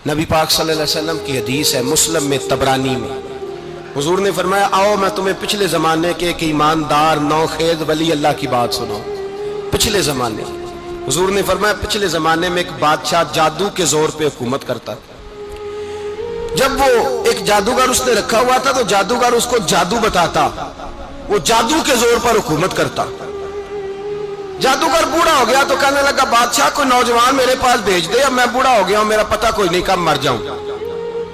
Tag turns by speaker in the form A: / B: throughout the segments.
A: نبی پاک صلی اللہ علیہ وسلم کی حدیث ہے مسلم میں طبرانی میں، حضور نے فرمایا آؤ میں تمہیں پچھلے زمانے کے ایک ایماندار نوخیز ولی اللہ کی بات سناؤں۔ پچھلے زمانے حضور نے فرمایا پچھلے زمانے میں ایک بادشاہ جادو کے زور پہ حکومت کرتا تھا۔ جب وہ ایک جادوگر اس نے رکھا ہوا تھا تو جادوگر اس کو جادو بتاتا، وہ جادو کے زور پر حکومت کرتا۔ جادوگر بوڑھا ہو گیا تو کہنے لگا بادشاہ کوئی نوجوان میرے پاس بھیج دے، اب میں بوڑھا ہو گیا ہوں، میرا پتہ کوئی نہیں کب مر جاؤں۔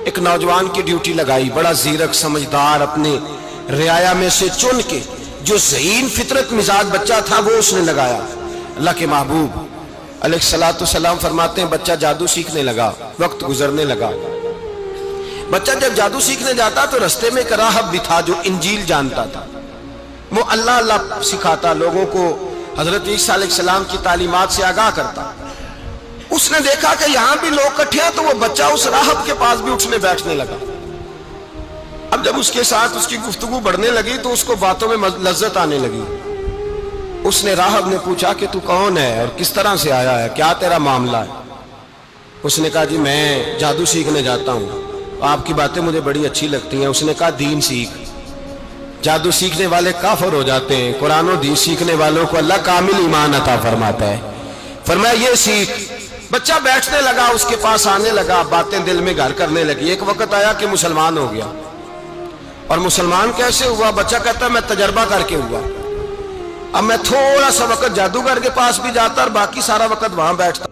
A: ایک نوجوان کی ڈیوٹی لگائی، بڑا زیرک سمجھدار، اپنے رعایا میں سے چن کے جو ذہین فطرت مزاج بچہ تھا وہ اس نے لگایا۔ اللہ کے محبوب علیہ الصلوۃ والسلام فرماتے ہیں بچہ جادو سیکھنے لگا، وقت گزرنے لگا۔ بچہ جب جادو سیکھنے جاتا تو رستے میں ایک راہب بھی تھا جو انجیل جانتا تھا، وہ اللہ اللہ سکھاتا، لوگوں کو حضرت عیسیٰ علیہ السلام کی تعلیمات سے آگاہ کرتا۔ اس نے دیکھا کہ یہاں بھی لوگ اکٹھے ہیں تو وہ بچہ اس راہب کے پاس بھی اٹھنے بیٹھنے لگا۔ اب جب اس کے ساتھ اس کی گفتگو بڑھنے لگی تو اس کو باتوں میں لذت آنے لگی۔ اس نے راہب نے پوچھا کہ تو کون ہے اور کس طرح سے آیا ہے، کیا تیرا معاملہ ہے؟ اس نے کہا جی میں جادو سیکھنے جاتا ہوں، آپ کی باتیں مجھے بڑی اچھی لگتی ہیں۔ اس نے کہا دین سیکھ، جادو سیکھنے والے کافر ہو جاتے ہیں، قرآن و حدیث سیکھنے والوں کو اللہ کامل ایمان عطا فرماتا ہے۔ فرمایا یہ سیکھ۔ بچہ بیٹھنے لگا، اس کے پاس آنے لگا، باتیں دل میں گھر کرنے لگی۔ ایک وقت آیا کہ مسلمان ہو گیا، اور مسلمان کیسے ہوا؟ بچہ کہتا ہے میں تجربہ کر کے ہوا۔ اب میں تھوڑا سا وقت جادوگر کے پاس بھی جاتا اور باقی سارا وقت وہاں بیٹھتا۔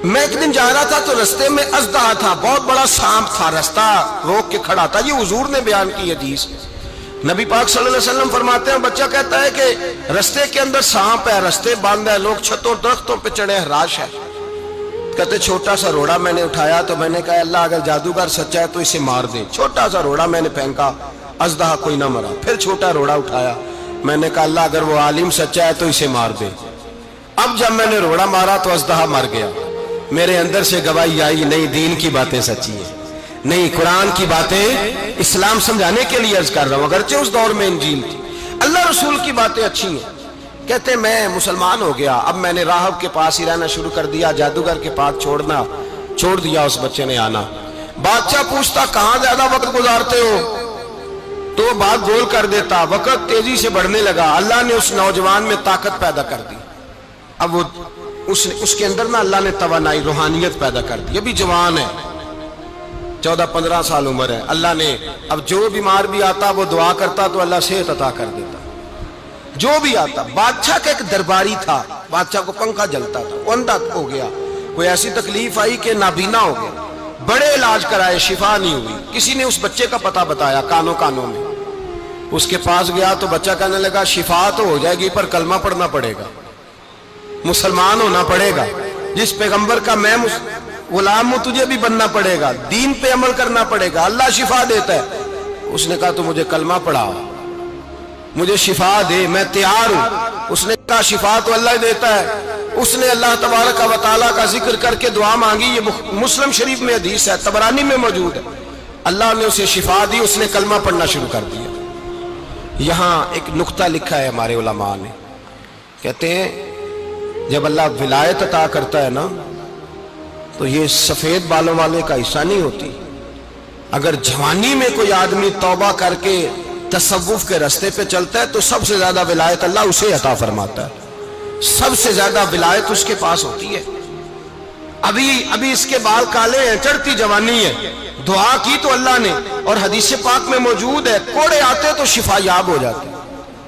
A: میں ایک دن جا رہا تھا تو رستے میں اژدہا تھا، بہت بڑا سانپ تھا، رستہ روک کے کھڑا تھا۔ یہ حضور نے بیان کی حدیث، نبی پاک صلی اللہ علیہ وسلم فرماتے ہیں بچہ کہتا ہے کہ رستے کے اندر سانپ ہے، رستے بند ہے، لوگ چھتوں درختوں پہ چڑھے، ہراش ہے۔ کہتے چھوٹا سا روڑا میں نے اٹھایا تو میں نے کہا اللہ اگر جادوگر سچا ہے تو اسے مار دے۔ چھوٹا سا روڑا میں نے پھینکا، اژدہا کوئی نہ مرا۔ پھر چھوٹا روڑا اٹھایا، میں نے کہا اللہ اگر وہ عالم سچا ہے تو اسے مار دے۔ اب جب میں نے روڑا مارا تو اژدہا مر گیا۔ میرے اندر سے گواہی آئی نہیں دین کی باتیں سچی ہیں، نہیں قرآن کی باتیں اسلام سمجھانے کے لیے عرض کر رہا ہوں، اگرچہ اس دور میں انجیل تھی، اللہ رسول کی باتیں اچھی ہیں۔ کہتے میں مسلمان ہو گیا، اب میں نے راہب کے پاس ہی رہنا شروع کر دیا، جادوگر کے پاس چھوڑ دیا اس بچے نے آنا۔ بادشاہ پوچھتا کہاں زیادہ وقت گزارتے ہو تو وہ بات گول کر دیتا۔ وقت تیزی سے بڑھنے لگا، اللہ نے اس نوجوان میں طاقت پیدا کر دی۔ اب وہ اس کے اندر نا اللہ نے توانائی روحانیت پیدا کر دی، ابھی جوان ہے، 14-15 سال عمر ہے۔ اللہ نے اب جو بیمار بھی آتا وہ دعا کرتا تو اللہ صحت عطا کر دیتا، جو بھی آتا۔ بادشاہ کا ایک درباری تھا، بادشاہ کو پنکھا جلتا تھا، وہ اندھا ہو گیا، کوئی ایسی تکلیف آئی کہ نابینا ہو گیا، بڑے علاج کرائے شفا نہیں ہوئی۔ کسی نے اس بچے کا پتہ بتایا کانوں میں، اس کے پاس گیا تو بچہ کہنے لگا شفا تو ہو جائے گی پر کلمہ پڑھنا پڑے گا، مسلمان ہونا پڑے گا، جس پیغمبر کا میں غلام ہوں تجھے بھی بننا پڑے گا، دین پہ عمل کرنا پڑے گا، اللہ شفا دیتا ہے۔ اس نے کہا تو مجھے کلمہ پڑھا، مجھے شفا دے، میں تیار ہوں۔ اس نے کہا شفا تو اللہ دیتا ہے۔ اس نے اللہ تبارک و تعالیٰ کا ذکر کر کے دعا مانگی، یہ مسلم شریف میں حدیث ہے، طبرانی میں موجود ہے۔ اللہ نے اسے شفا دی، اس نے کلمہ پڑھنا شروع کر دیا۔ یہاں ایک نقطہ لکھا ہے ہمارے علماء نے، کہتے ہیں جب اللہ ولایت عطا کرتا ہے نا تو یہ سفید بالوں والے کا حصہ نہیں ہوتی۔ اگر جوانی میں کوئی آدمی توبہ کر کے تصوف کے رستے پہ چلتا ہے تو سب سے زیادہ ولایت اللہ اسے عطا فرماتا ہے، سب سے زیادہ ولایت اس کے پاس ہوتی ہے۔ ابھی اس کے بال کالے ہیں، چڑھتی جوانی ہے، دعا کی تو اللہ نے، اور حدیث پاک میں موجود ہے کوڑے آتے تو شفا یاب ہو جاتے،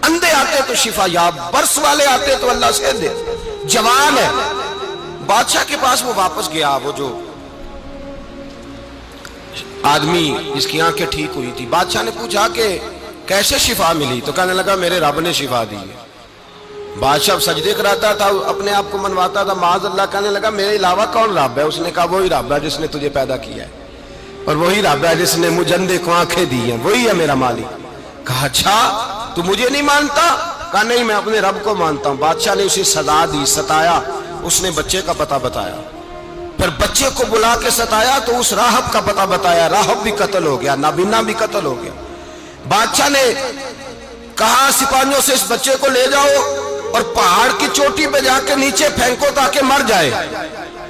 A: اندھے آتے تو شفا یاب، برس والے آتے تو اللہ سے دے، جوان ہے۔ بادشاہ کے پاس وہ واپس گیا، وہ جو آدمی جس کی آنکھیں ٹھیک ہوئی تھی۔ بادشاہ نے پوچھا کہ کیسے شفا ملی؟ تو کہنے لگا میرے رب نے شفا دی ہے۔ بادشاہ سجدے کراتا تھا، اپنے آپ کو منواتا تھا، معاذ اللہ، کہنے لگا میرے علاوہ کون رب ہے؟ اس نے کہا وہی رب ہے جس نے تجھے پیدا کیا ہے، اور وہی رب ہے جس نے مجھے اندھے کو آنکھیں دی ہیں، وہی ہے میرا مالک۔ کہا اچھا تو مجھے نہیں مانتا؟ کہا نہیں میں اپنے رب کو مانتا ہوں۔ بادشاہ نے اسے سزا دی، ستایا، اس نے بچے کا پتہ بتایا، پھر بچے کو بلا کے ستایا تو اس راہب کا پتہ بتایا، راہب بھی قتل ہو گیا، نابینا بھی قتل ہو گیا۔ بادشاہ نے کہا سپاہیوں سے اس بچے کو لے جاؤ اور پہاڑ کی چوٹی پہ جا کے نیچے پھینکو تاکہ مر جائے۔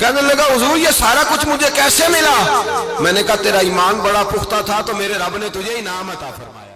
A: کہنے لگا حضور یہ سارا کچھ مجھے کیسے ملا؟ میں نے کہا تیرا ایمان بڑا پختہ تھا تو میرے رب نے تجھے انعام عطا فرمایا۔